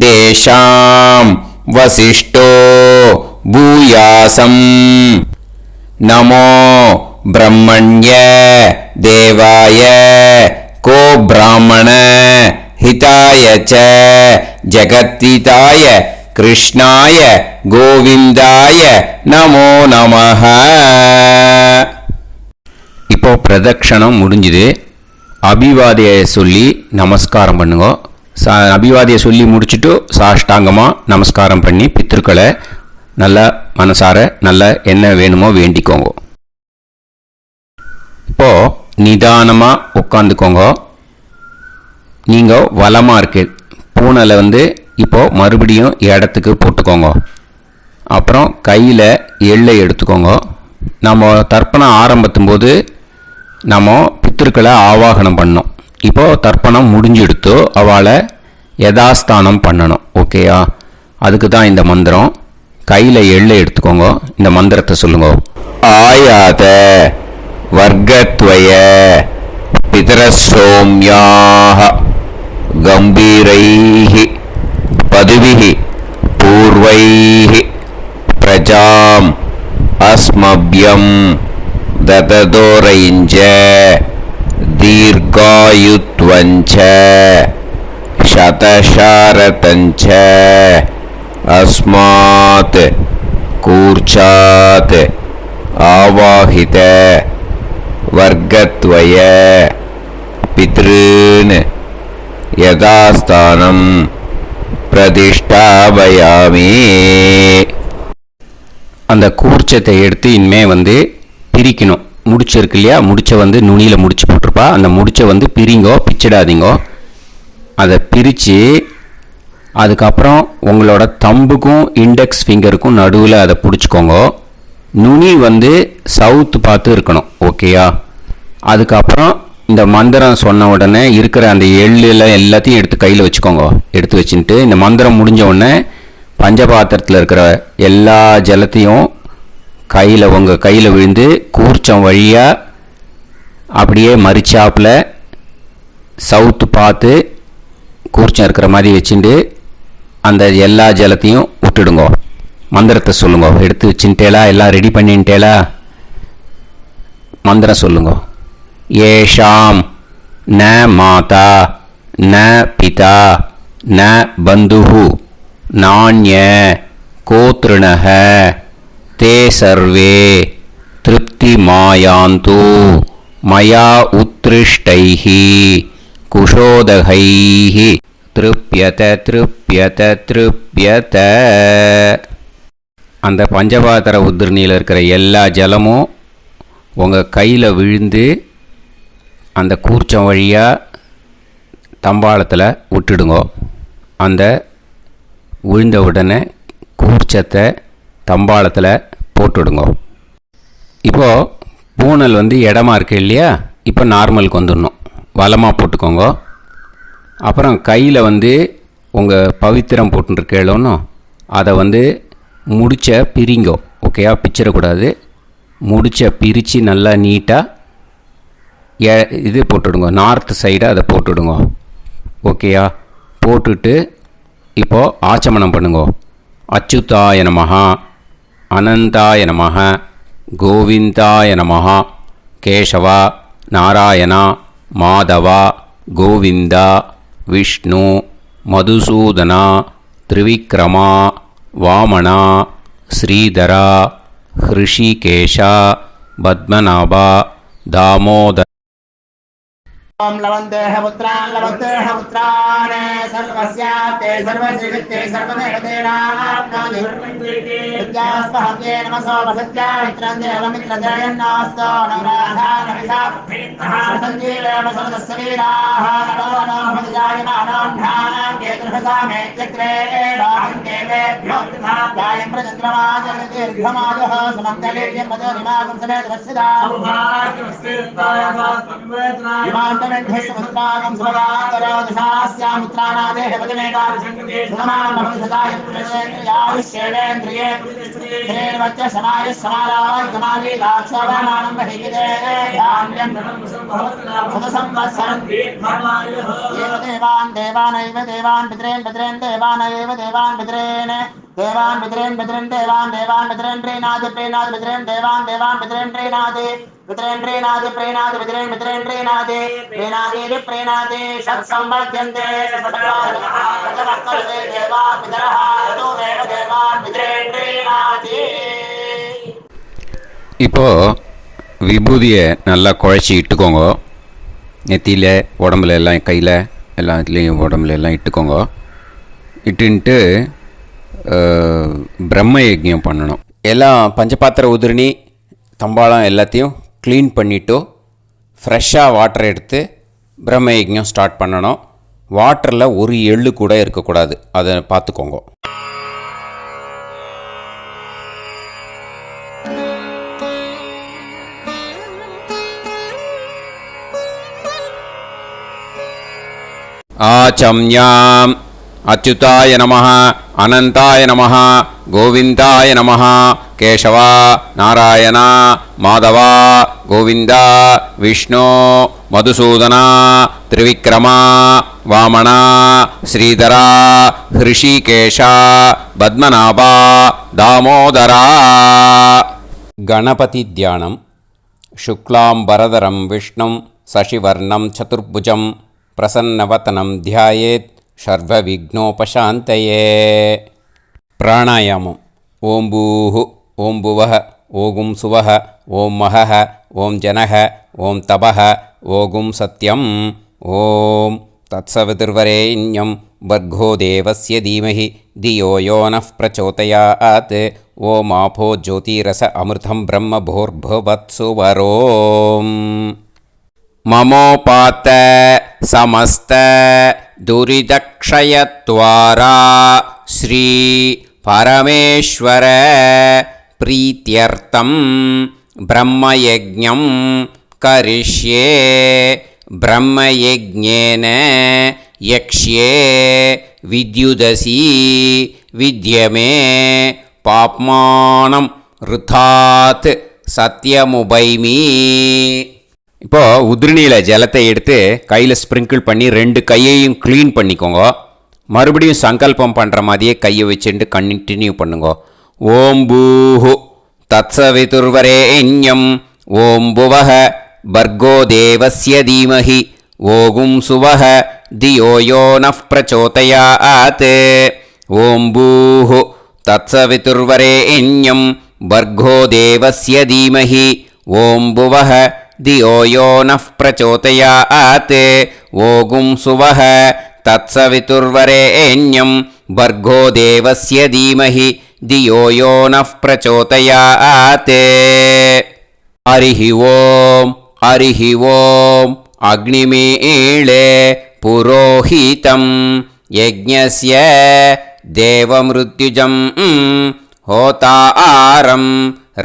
தேஷாம் வசிஷ்டோ பூயாசம். நமோ பிரம்மண்ய தேவாய கோ பிராமண ஹிதாய ச ஜகத்ஹிதாய கிருஷ்ணாய கோவிந்தாய நமோ நமஹ. இப்போ பிரதட்சணம் முடிஞ்சுது. அபிவாதியை சொல்லி நமஸ்காரம் பண்ணுங்க. அபிவாதியை சொல்லி முடிச்சுட்டு சாஷ்டாங்கமாக நமஸ்காரம் பண்ணி பித்ருக்களை நல்ல மனசார நல்ல என்ன வேணுமோ வேண்டிக்கோங்க. இப்போ நிதானமாக உட்காந்துக்கோங்க. நீங்கள் வலமாக இருக்கு பூனலை இப்போ மறுபடியும் இடத்துக்கு போட்டுக்கோங்க. அப்புறம் கையில் எள்ளை எடுத்துக்கோங்க. நம்ம தர்ப்பணம் ஆரம்பித்தும் போது நம்ம பித்திருக்களை ஆவாகனம் பண்ணோம். இப்போது தர்ப்பணம் முடிஞ்செடுத்து அவளை யதாஸ்தானம் பண்ணணும். ஓகேயா? அதுக்கு தான் இந்த மந்திரம். கையில் எள்ளை எடுத்துக்கோங்க. இந்த மந்திரத்தை சொல்லுங்க. ஆயாத வர்க்கத்வய பிதரசோம்யாக கம்பீரைஹி பதுவிஹி பூர்வைஹி பிரஜாம் அஸ்மப்யம் தததோரைஞ்ச தீர்காயுத்வஞ்ச சதசாரதஞ்ச அஸ்மாத் கூர்ச்சாத் ஆவாஹித வர்க்கத்வய பித்ருன் யதாஸ்தானம் பிரதிஷ்டாபயாமி. அந்த கூர்ச்சத்தை எடுத்து இனிமே பிரிக்கணும். முடிச்சு இருக்கு இல்லையா, முடிச்சை நுனியில் முடிச்சு போட்டிருப்பா. அந்த முடிச்சை பிரிங்கோ, பிச்சிடாதீங்கோ. அதை பிரித்து அதுக்கப்புறம் உங்களோட தம்புக்கும் இண்டெக்ஸ் ஃபிங்கருக்கும் நடுவில் அதை பிடிச்சிக்கோங்க. நுனி சவுத்து பார்த்து இருக்கணும். ஓகேயா? அதுக்கப்புறம் இந்த மந்திரம் சொன்ன உடனே இருக்கிற அந்த எள்ளில் எல்லாத்தையும் எடுத்து கையில் வச்சுக்கோங்க. எடுத்து வச்சுட்டு இந்த மந்திரம் முடிஞ்ச உடனே பஞ்சபாத்திரத்தில் இருக்கிற எல்லா ஜலத்தையும் உங்கள் கையில் விழுந்து கூர்ச்சம் வழியாக அப்படியே மறிச்சாப்பில் சவுத்து பார்த்து கூர்ச்சம் இருக்கிற மாதிரி வச்சுட்டு அந்த எல்லா ஜலத்தையும் விட்டுடுங்க. மந்திரத்தை சொல்லுங்க. எடுத்து வச்சுட்டேலா? எல்லாம் ரெடி பண்ணிட்டேலா? மந்திரம் சொல்லுங்க. ஏஷாம் ந மாதா ந பிதா ந பந்துஹு நாண்ய கோத்ருணஹ தே சர்வே திருப்தி மாயாந்து மயா உத்ருஷ்டைஹி குஷோதகைஹி திருப்யத திருப்யத திருப்யத. அந்த பஞ்சபாத்திர உதிரணியில் இருக்கிற எல்லா ஜலமும் உங்கள் கையில் விழுந்து அந்த கூர்ச்சம் வழியாக தம்பாளத்தில் விட்டுடுங்க. அந்த விழுந்த உடனே கூர்ச்சத்தை தம்பாளத்தில் போட்டுடுங்க. இப்போது பூனல் இடமா இருக்கு இல்லையா, இப்போ நார்மலுக்கு வந்துடணும். வலமாக போட்டுக்கோங்க. அப்புறம் கையில் உங்கள் பவித்திரம் போட்டுருக்கேளோன்னு அதை முடிச்ச பிரிங்கோ. ஓகேயா? பிச்சிடக்கூடாது. முடிச்ச பிரித்து நல்லா நீட்டாக இது போட்டுடுங்க. நார்த் சைடை அதை போட்டுடுங்க. ஓகேயா? போட்டுட்டு இப்போது ஆச்சமனம் பண்ணுங்க. அச்சுதாய நமஹ, அனந்தாய நமஹ, கோவிந்தாய நமஹ, கேசவா, நாராயணா, மாதவா, கோவிந்தா, விஷ்ணு, மதுசூதனா, திரிவிக்ரமா, வாமனா, ஸ்ரீதரா, ஹிருஷிகேஷா, பத்மநாபா, தாமோதர. ओम लवन्तेह पुत्रान् सर्वस्याते सर्वश्रीवित्ते सर्वदेवतेनाप्नोति विद्यास्पहते नमसो वसत्या मित्रं देवमित्रजयन्नास्तो नवराधानविषा सञ्जीवेम सर्वस्वीराः नमो नमः जायमानां केतुर्भसामे चक्रे बाहं देवेभ्यो ध्यायं प्रचन्द्रमाजर्दीर्घमाजः समन्तलेयं मदोरिमागं समेत वत्सदा विमानमेध्यस्वत्रागं स्वरान्तरादशास्यामित्राणादेह पदमेकाभिसङ्गते समानमभिसदायत्रेन्द्रिये हेर्वच्च समायः समाराय कमाली लाक्षावानानं बहिगिदे धान्यं सदसंवत्सरं देवान् देवान् पितॄन् देवानैव देवान् पितॄन् देवान् पितॄन् प्रीणाद पितॄन् देवान् पितॄन् प्रीणादे षट्संवर्ध्यन्ते देवा पितरः ततोमेव देवान् पितॄन् प्रीणाति. இப்போது விபூதியை நல்லா குழச்சி இட்டுக்கோங்க. நெத்தியில், உடம்புல எல்லாம், கையில் எல்லாத்துலேயும் உடம்புல எல்லாம் இட்டுக்கோங்க. இட்டுன்ட்டு பிரம்ம யஜ்ஞம் பண்ணணும். எல்லாம் பஞ்சபாத்திர உதிரணி தம்பாளம் எல்லாத்தையும் க்ளீன் பண்ணிவிட்டு ஃப்ரெஷ்ஷாக வாட்டர் எடுத்து பிரம்ம யஜ்ஞம் ஸ்டார்ட் பண்ணணும். வாட்டரில் ஒரு எள்ளு கூட இருக்கக்கூடாது. அதை பார்த்துக்கோங்க. ஆச்சம்யாம் அச்சுதாய நமஹ, அனந்தாய நமஹ, கோவிந்தாய நமஹ, கேசவா, நாராயணா, மாதவா, கோவிந்தா, விஷ்ணு, மதுசூதனா, திரிவிக்ரமா, வாமனா, ஸ்ரீதரா, ஹிருஷிகேஷா, பத்மநாபா, தாமோதரா. கணபதி தியானம். சுக்லாம்பரதரம் விஷ்ணும் சசிவர்ணம் சதுர்புஜம் பிரசன்னவதனம் தியாயேத் சர்வவிக்னோபசாந்தயே. பிராணாயாமம். ஓம் பூஹு ஓம் புவஹ ஓகும் சுவஹ ஓம் மஹஹ ஓம் ஜனஹ ஓம் தபஹ ஓகும் சத்யம் ஓம் தத்சவிதுர்வரேண்யம் வர்கோ தேவஸ்ய தீமஹி தியோ யோ நः பிரச்சோதயாத் ஓம் ஆபோ ஜோதிரஸ அமிர்தம் பிரம்ம பூர்புவத்சுவரோம் மமோபாத்த சமஸ்த துரிதக்ஷயத்வாரா ஸ்ரீ பரமேஸ்வர பிரீத்யர்த்தம் பிரம்மயஜ்ஞம் கரிஷ்யே பிரம்மயஜ்ஞேன யக்ஷ்யே வித்யுதசி வித்யமே பாப்மானம் ருதாத் சத்யமுபைமி. இப்போது உதிரணியில் ஜலத்தை எடுத்து கையில் ஸ்ப்ரிங்கிள் பண்ணி 2 கையையும் க்ளீன் பண்ணிக்கோங்க. மறுபடியும் சங்கல்பம் பண்ணுற மாதிரியே கையை வச்சுட்டு கண்டினியூ பண்ணுங்க. ஓம் பூஹு தத்சவிதுர்வரேண்யம் ஓம் புவஹ பர்கோ தேவஸ்ய தீமஹி ஓகும் சுவஹ தியோ யோ நः பிரச்சோதயாத் ஓம் பூஹு தத்சவிதுர்வரேண்யம் பர்கோ தேவஸ்ய தீமஹி ஓம் புவஹ தியோ யோ நः பிரச்சோதயாத் ஓகும் சுவஹ தத்சவிதுர்வரேண்யம் பர்கோ தேவஸ்ய தீமஹி தியோ யோ நः பிரச்சோதயாத். ஹரிஹி ஓம் ஹரிஹி ஓம் அக்னிமீளே புரோஹிதம் யஜ்ஞஸ்ய தேவமிருத்யுஜம் ஹோதாரம்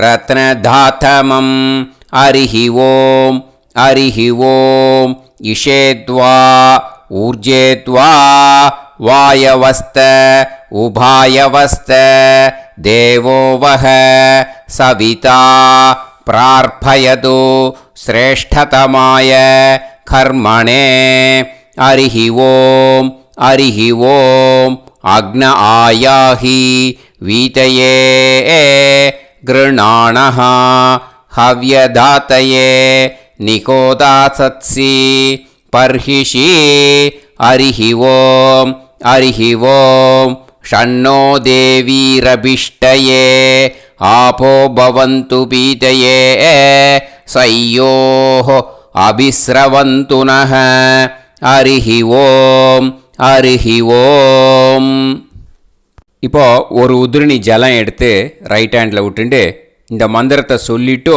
ரத்னதாதமம். ஹரிஹி ஓம் ஹரிஹி ஓம் இஷேத்வா ஊர்ஜேத்வா வாயவஸ்த உபாயவஸ்த தேவோ வஹ சவிதா பிரார்ப்பயது ஸ்ரேஷ்டதமாய கர்மணே. ஹரிஹி ஓம் ஹரிஹி ஓம் அக்ன ஆயாஹி வீதயே கிருணாணஹ ஹவ்யதாத்தயே நிகோதாசத்சி பர்ஹிஷி. ஹரிஹி ஓம் ஹரிஹி ஓம் ஷண்ணோ தேவீரபிஷ்டயே ஆபோ பவந்து பீதயே சய்யோஹ அபிஸ்ரவந்து நஹ. ஹரிஹி ஓம் ஹரிஹி ஓம். இப்போது ஒரு உதிரணி ஜலம் எடுத்து ரைட் ஹேண்டில் விட்டுண்டு இந்த மந்திரத்தை சொல்லிவிட்டு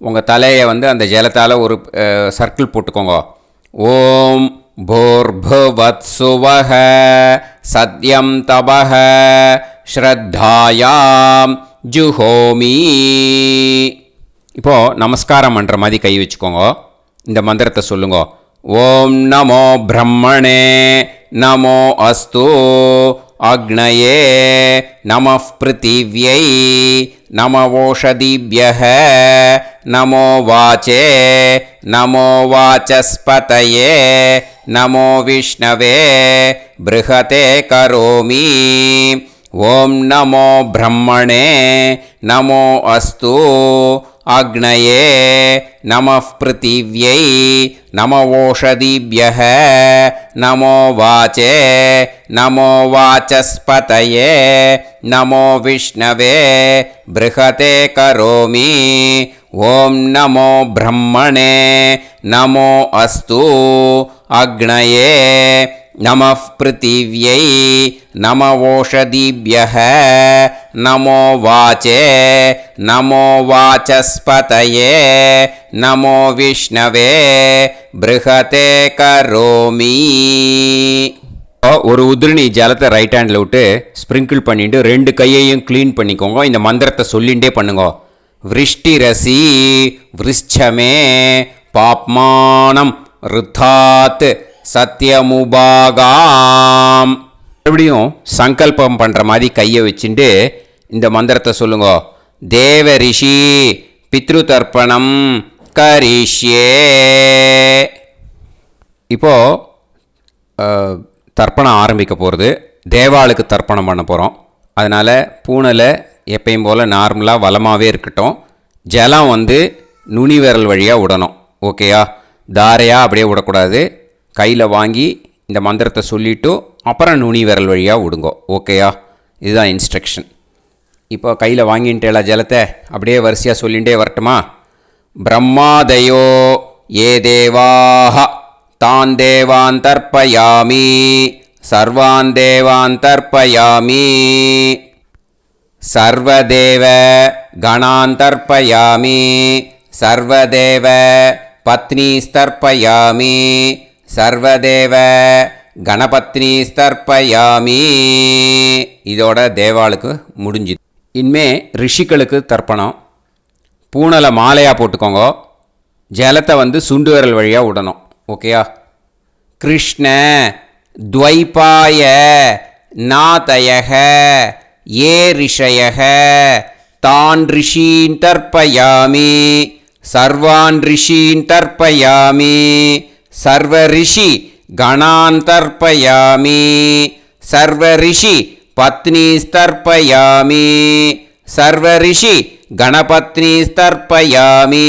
உங்கள் தலையை அந்த ஜலத்தால் ஒரு சர்க்கிள் போட்டுக்கோங்க. ஓம் பூர்புவத்சுவஹ சத்யம் தபஹ ஸ்ரத்தாயாம் ஜுஹோமி. இப்போது நமஸ்காரம் பண்ணுற மாதிரி கை வச்சுக்கோங்க. இந்த மந்திரத்தை சொல்லுங்க. ஓம் நமோ பிரம்மணே நமோ அஸ்து அக்னயே நமः பிருத்திவ்யை நமவோஷதிப்யஹ நமோ வாச்சே நமோ வாசஸ்பதயே நமோ விஷ்ணவே ப்ருஹதே கரோமி. ஓம் நமோ பிரம்மணே நமோ அஸ்து அக்னயே நமः பிருத்திவ்யை நமவோஷதிப்யஹ நமோ வாச்சே நமோ வாசஸ்பதயே நமோ விஷ்ணவே ப்ருஹதே கரோமி. ஓம் நமோ பிரம்மணே நமோ அஸ்து அக்னயே நமः பிருத்திவ்யை நமவோஷதிப்யஹ நமோ வாச்சே நமோ வாசஸ்பதயே நமோ விஷ்ணவே ப்ருஹதே கரோமி. ஒரு உதிரணி ஜலத்தை ரைட் ஹேண்டில் விட்டு ஸ்ப்ரிங்கிள் பண்ணிட்டு 2 கையையும் க்ளீன் பண்ணிக்கோங்க. இந்த மந்திரத்தை சொல்லிகிட்டே பண்ணுங்க. விருஷ்டிரசி விருஷ்சமே பாப்மானம் ருத்தாத் சத்யமுபாகாம். மறுபடியும் சங்கல்பம் பண்ணுற மாதிரி கையை வச்சுட்டு இந்த மந்திரத்தை சொல்லுங்க. தேவ ரிஷி பித்ரு தர்ப்பணம் கரிஷ்யே. இப்போது தர்ப்பணம் ஆரம்பிக்க போகிறது. தேவாளுக்கு தர்ப்பணம் பண்ண போகிறோம். அதனால் பூனையில் எப்பயும் போல் நார்மலாக வளமாகவே இருக்கட்டும். ஜலம் நுனி விரல் வழியாக விடணும். ஓகேயா? தாரையாக அப்படியே விடக்கூடாது. கையில் வாங்கி இந்த மந்திரத்தை சொல்லிவிட்டு அப்புறம் நுனி விரல் வழியாக விடுங்க. ஓகேயா? இதுதான் இன்ஸ்ட்ரக்ஷன். இப்போ கையில் வாங்கிட்டேல ஜலத்தை அப்படியே வரிசையாக சொல்லிகிட்டே வரட்டுமா? பிரம்மாதயோ ஏ தேவாः தான் தேவான் தர்ப்பயாமி சர்வான் தேவான் தர்ப்பயாமி சர்வதேவ கணான் தர்ப்பயாமி சர்வதேவ பத்னீஸ்தர்ப்பயாமி சர்வதேவ கணபத்னீஸ்தர்ப்பயாமி. இதோட தேவாளுக்கு முடிஞ்சுது. இனிமே ரிஷிகளுக்கு தர்ப்பணம். பூனலை மாலையாக போட்டுக்கோங்க. ஜலத்தை வந்து சுண்டு விரல் வழியாக விடணும். ஓகேயா? கிருஷ்ண துவைபாய நாதயக ஏ ரிஷயக தான் ரிஷீன் தர்ப்பயாமி சர்வான் ரிஷீன் தர்ப்பயாமி சர்வ ரிஷி கணான் தர்ப்பயாமி சர்வ ரிஷி பத்னீஸ்தர்ப்பயாமி சர்வ ரிஷி கணபத்னீஸ்தர்ப்பயாமி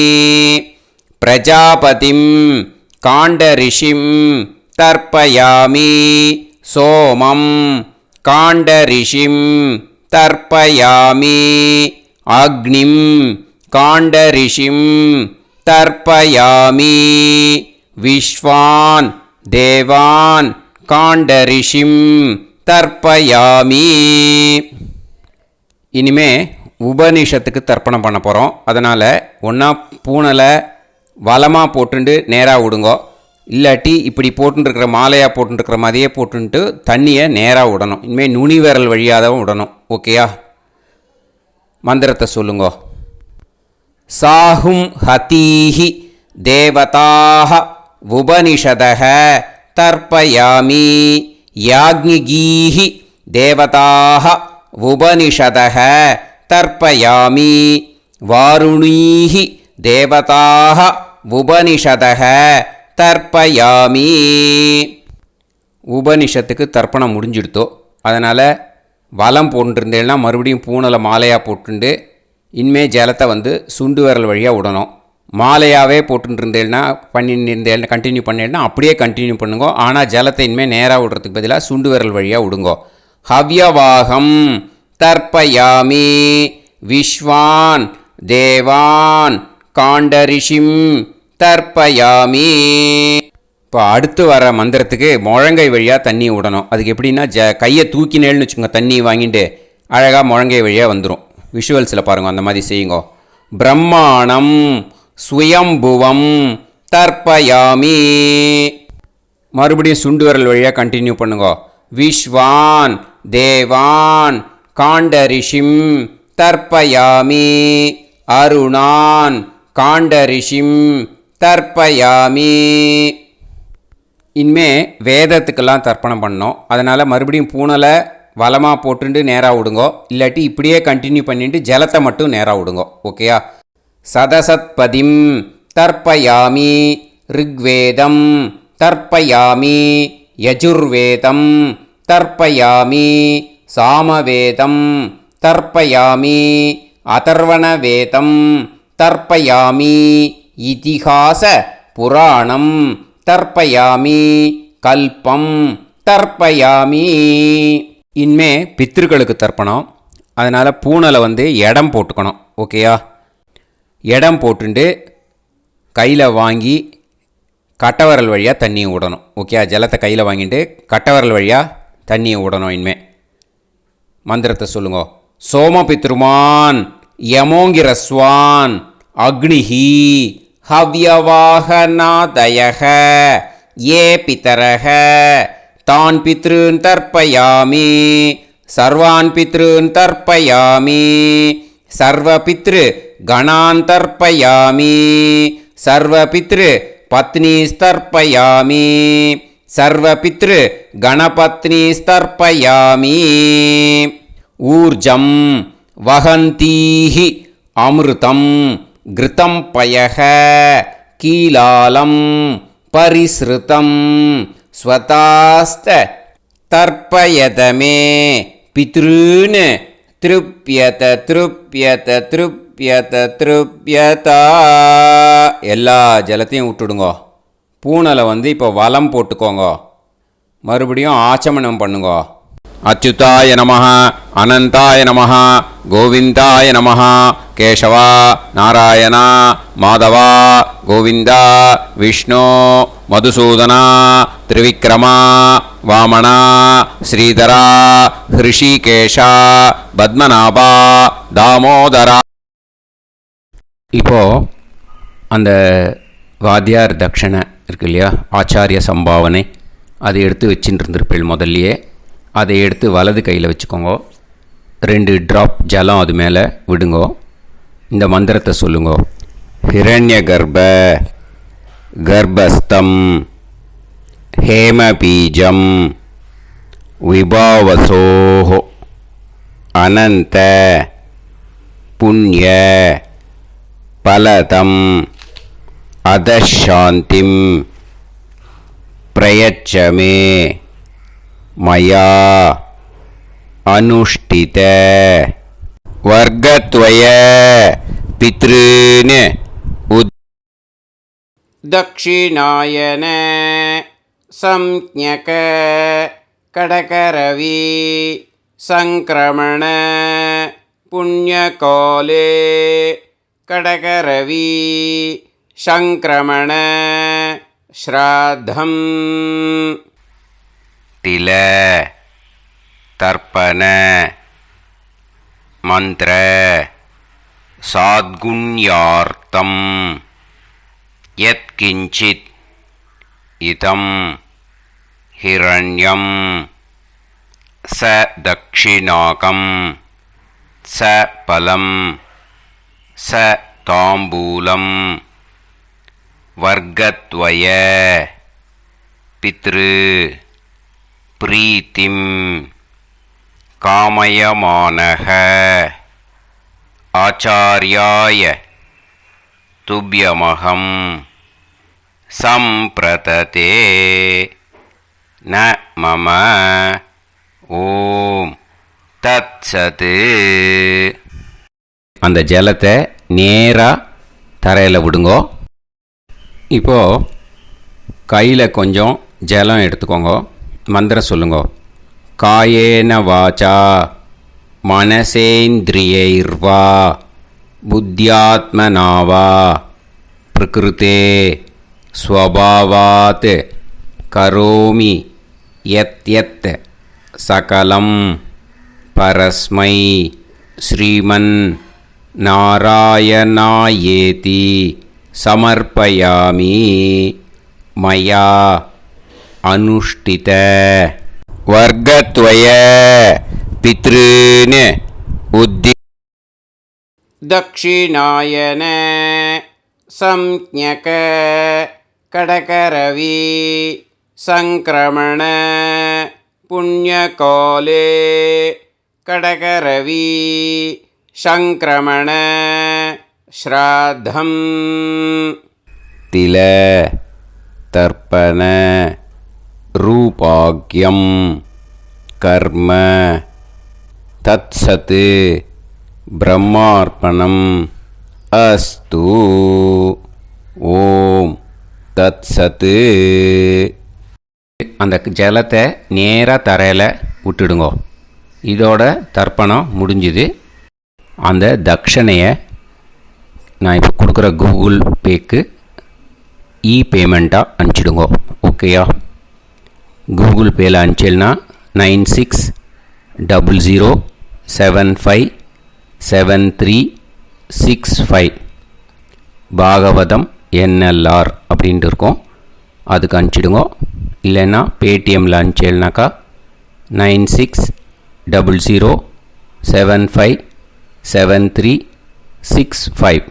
பிரஜாபதிம் காண்டரிஷிம் தர்ப்பயாமி சோமம் காண்டரிஷிம் தர்ப்பயாமி அக்னிம் காண்டரிஷிம் தர்ப்பயாமி விஸ்வான் தேவான் காண்டரிஷிம் தர்ப்பயாமி. இனிமே உபனிஷத்துக்கு தர்ப்பணம் பண்ண போகிறோம். அதனால் ஒன்றா பூனலை வலமாக போட்டுண்டு நேராக விடுங்கோ. இல்லாட்டி இப்படி போட்டுருக்கிற மாலையாக போட்டுருக்கிற மாதிரியே போட்டுன்ட்டு தண்ணியை நேராக விடணும். இனிமேல் நுனி விரல் வழியாக தான் விடணும். ஓகேயா? மந்திரத்தை சொல்லுங்கோ. சாஹும் ஹதீஹி தேவதாக உபனிஷதக தர்ப்பயாமி யாக்ஞிகீஹி தேவதாக உபனிஷதக தர்ப்பயாமி வாருணீஹி தேவதாக உபனிஷதக தர்ப்பயாமி. உபனிஷத்துக்கு தர்ப்பணம் முடிஞ்சிடுத்தோ. அதனால் வலம் போட்டுருந்தேன்னா மறுபடியும் பூனலை மாலையாக போட்டுண்டு இனிமே ஜலத்தை வந்து சுண்டு விரல் வழியாக விடணும். மாலையாகவே போட்டுருந்தேன்னா பண்ணியிருந்தேன் கண்டினியூ பண்ணேன்னா அப்படியே கண்டினியூ பண்ணுங்கோ. ஆனால் ஜலத்தை இனிமேல் நேராக விடுறதுக்கு பதிலாக சுண்டு விரல் வழியாக விடுங்கோ. ஹவ்யவாகம் தர்ப்பயாமி விஸ்வான் தேவான் காண்டரிஷிம் தர்ப்பயாமி. இப்போ அடுத்து வர மந்திரத்துக்கு முழங்கை வழியாக தண்ணி விடணும். அதுக்கு எப்படின்னா கையை தூக்கினேன்னு வச்சுக்கோங்க. தண்ணி வாங்கிட்டு அழகாக முழங்கை வழியாக வந்துடும். விஷுவல்ஸில் பாருங்கள், அந்த மாதிரி செய்யுங்கோ. பிரம்மாணம் சுயம்புவம் தர்ப்பயாமி. மறுபடியும் சுண்டு விரல் வழியாக கண்டினியூ பண்ணுங்கோ. விஸ்வான் தேவான் காண்டரிஷிம் தர்ப்பயாமி அருணான் காண்டரிஷிம் தர்ப்பயாமி. இனிமே வேதத்துக்கெல்லாம் தர்ப்பணம் பண்ணோம். அதனால் மறுபடியும் பூனலை வலமாக போட்டுட்டு நேராக விடுங்கோ. இல்லாட்டி இப்படியே கண்டினியூ பண்ணிட்டு ஜலத்தை மட்டும் நேராக விடுங்கோ. ஓகேயா? சதசத்பதிம் தர்ப்பயாமி ரிக்வேதம் தர்ப்பயாமி யஜுர்வேதம் தர்ப்பயாமி சாமவேதம் தர்ப்பயாமி அதர்வணவேதம் தர்ப்பயாமி இதிஹாச புராணம் தர்ப்பயாமி கல்பம் தர்ப்பயாமி. இனிமே பித்ருக்களுக்கு தர்ப்பணம். அதனால் பூனலை வந்து இடம் போட்டுக்கணும். ஓகேயா? இடம் போட்டுண்டு கையில் வாங்கி கட்டவரல் வழியாக தண்ணியை விடணும். ஓகேயா? ஜலத்தை கையில் வாங்கிட்டு கட்டவரல் வழியாக தண்ணியை விடணும். இனிமே மந்திரத்தை சொல்லுங்க. சோமபித்ருமான் யமோங்கிரஸ்வான் அக்னிஹி ஹவ்யவாகநாதயக ஏ பிதரக தான் பித்ருன் தர்ப்பயாமி சர்வான் பித்ருன் தர்ப்பயாமி சர்வ பித்ரு கணான் தர்ப்பயாமி சர்வ பித்ரு பத்னீஸ்தர்ப்பயாமி சர்வ பித்ரு கணபத்னீஸ்தர்ப்பயாமி. ஊர்ஜம் வஹந்தீஹி அமிர்தம் கிருதம் பயக கீலாலம் பரிஸ்ருதம் ஸ்வதாஸ்த தர்ப்பயதமே பித்ருன் திருப்யத திருப்யத திருப்யத திருப்யதா. எல்லா ஜலத்தையும் விட்டுடுங்கோ. பூனலை வந்து இப்போ வலம் போட்டுக்கோங்க. மறுபடியும் ஆச்சமனம் பண்ணுங்கோ. அச்சுதாய நமः அனந்தாய நமः கோவிந்தாய நமः கேசவா நாராயணா மாதவா கோவிந்தா விஷ்ணு மதுசூதனா திரிவிக்ரமா வாமனா ஸ்ரீதரா ஹிருஷிகேஷா பத்மநாபா தாமோதரா. இப்போது அந்த வாத்தியார் தட்சணை இருக்கு இல்லையா, ஆச்சாரிய சம்பாவனை, அதை எடுத்து வச்சுட்டு இருந்திருப்பேள் முதல்லையே. அதை எடுத்து வலது கையில் வச்சுக்கோங்க. 2 ட்ராப் ஜலம் அது மேலே விடுங்கோ. இந்த மந்திரத்தை சொல்லுங்கோ. ஹிரண்ய கர்ப்பஸ்தம் ஹேமபீஜம் விபாவசோஹோ அனந்த புண்ணிய பலதம் அதசாந்திம் பிரயச்சமே மயா அனுஷ்டித வர்க்கத்வய பித்ருன் दक्षिणायन संज्ञक கடகரவி संक्रमण पुण्यकाले கடகரவி संक्रमण श्राद्धम तिल तर्पण मंत्र साद्गुण्यार्थम यत्किंचित् इदं हिरण्यं स दक्षिणाकं स फलं स ताम्बूलं वर्गद्वय पितृ प्रीतिं कामयमानः आचार्याय तुभ्यमहं सम्प्रतते न मम ஓம் தத்சத். அந்த ஜலத்தை நேராக தரையில் விடுங்கோ. இப்போது கையில் கொஞ்சம் ஜலம் எடுத்துக்கோங்க. மந்திரம் சொல்லுங்கோ. காயேன வாச்சா மனசேந்திரியைர்வா புத்தியாத்மனாவா பிரகிருதே ஸ்வபாவாத் கரோமி யத் யத் சகலம் பரஸ்மை ஸ்ரீமன் நாராயணாயேதி சமர்ப்பயாமி மயா அனுஷ்டித வர்க்கத்வய பித்ருன் உத்தி दक्षिणायन संज्ञक கடகரவி संक्रमण पुण्यकाले கடகரவி संक्रमण श्राद्धम तिल तर्पण रूपाग्यम कर्म तत्सत् பிரம்மார்ப்பணம் அஸ்து. ஓம் தத்சத். அந்த ஜலத்தை நேராக தரையில் விட்டுடுங்கோ. இதோட தர்ப்பணம் முடிஞ்சுது. அந்த தட்சணையை நான் இப்போ கொடுக்குற கூகுள் பேக்கு பேமெண்ட்டாக அனுப்பிச்சிடுங்கோ. ஓகேயா? கூகுள் பேயில் அனுப்பிச்சில்னா 9600757365 பாகவதம் NLR அப்படின்ட்டு இருக்கும். அதுக்கு அனுப்பிச்சிடுங்கோ. இல்லைன்னா பேடிஎம்மில் அனுப்பிச்சேல்னாக்கா 9600757365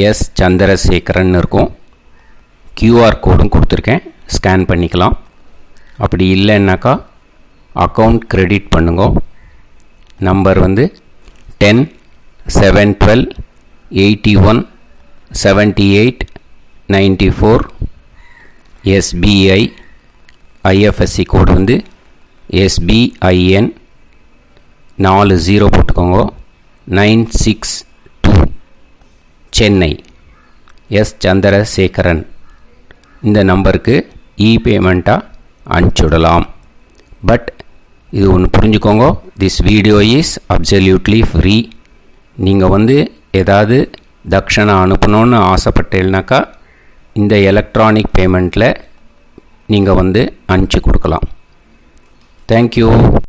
எஸ் சந்திரசேகரன் இருக்கும். QR கோடும் கொடுத்துருக்கேன், ஸ்கேன் பண்ணிக்கலாம். அப்படி இல்லைன்னாக்கா அக்கௌண்ட் கிரெடிட் பண்ணுங்க. நம்பர் வந்து 10-7-12-81-78-94. SBI IFSC கோடு வந்து SBIN 40 போட்டுக்கோங்க. 962 சென்னை. எஸ் சந்திரசேகரன். இந்த நம்பருக்கு பேமெண்ட்டாக அனுப்பிச்சுடலாம். பட் இது ஒன்று புரிஞ்சுக்கோங்க, this video is absolutely free. நீங்கள் வந்து ஏதாவது தட்சணை அனுப்பணுன்னு ஆசைப்பட்டேன்னாக்கா இந்த எலக்ட்ரானிக் பேமெண்ட்டில் நீங்கள் வந்து அனுப்பிச்சி கொடுக்கலாம். தேங்க்யூ.